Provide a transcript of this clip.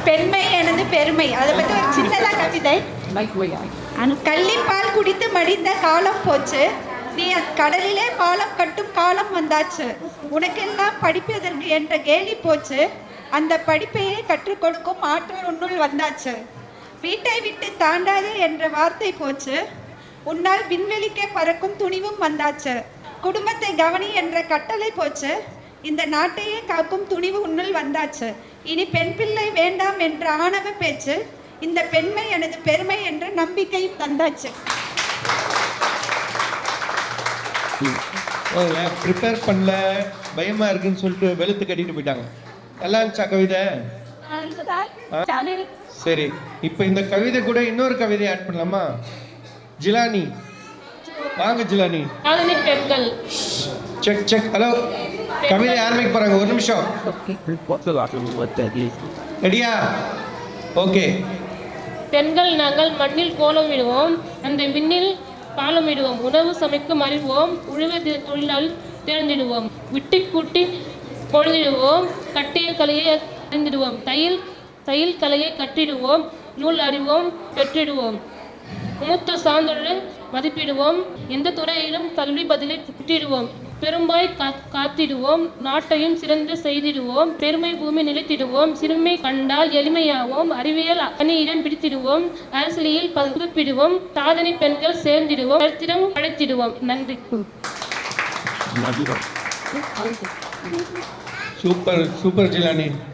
பெண்மை எனது பெருமை, அதை பற்றி ஒரு சின்னதாக கவிதை. கள்ளிப்பால் குடித்து மடிந்த காலம் போச்சு, நீ கடலிலே பாலம் கட்டும் காலம் வந்தாச்சு. உனக்கெல்லாம் படிப்பதற்கு என்ற கேலி போச்சு, அந்த படிப்பையே கற்றுக் கொடுக்கும் ஆற்றல் உன்னுள் வந்தாச்சு. வீட்டை விட்டு தாண்டாதே என்ற வார்த்தை போச்சு, உன்னால் விண்வெளிக்கே பறக்கும் துணிவும் வந்தாச்சு. குடும்பத்தை கவனி என்ற கட்டளை போச்சு, இந்த நாட்டையே காக்கும் துணிவு உன்னுள் வந்தாச்சு. இனி பெண் பிள்ளை வேண்டாம் என்ற ஆணவ பேச்சு, இந்த பெண்மை எனது பெருமை என்ற நம்பிக்கையும் தந்தாச்சு. ப்ரிப்பேர் பண்ணல, பயமா இருக்குன்னு சொல்லிட்டு வெளுத்து கட்டிட்டு போயிட்டாங்க. நல்லா இருந்துச்சா கவிதை? சரி, இப்போ இந்த கவிதை கூட இன்னொரு கவிதை ஆட் பண்ணலாமா? ஜிலானி வாங்க. ஜிலானி பெண்கள். Check check. ஹலோ, கவிதை ஆரம்பிக்க போறாங்க, ஒரு நிமிஷம். ரெடியா? ஓகே. பெண்கள் நாங்கள் மண்ணில் கோலம் விடுவோம், அந்த விண்ணில் பாலம் விடுவோம், உணவு சமைக்கும் அறிவோம், உழுவது தொழிலால் தேர்ந்திடுவோம், விட்டி கூட்டி பொழுதிடுவோம், கட்டிய கலையை அறிந்திடுவோம், தையல் கலையை கட்டிடுவோம், நூல் அறிவோம் பெற்றிடுவோம், மூத்த சான்றுடன் மதிப்பிடுவோம், எந்த துறையிலும் கல்வி பதிலை திட்டிடுவோம், பெரும்பாய் காத்திடுவோம், நாட்டையும் சிறந்து செய்திடுவோம், பெருமை பூமி நிலைத்திடுவோம், சிறுமை கண்டால் எளிமையாவோம், அறிவியல் அணியிடம் பிடித்திடுவோம், அரசியலில் புதுப்பிடுவோம், சாதனை பெண்கள் சேர்ந்திடுவோம், கருத்திடம் அழைத்திடுவோம். நன்றி. Super super Jilani.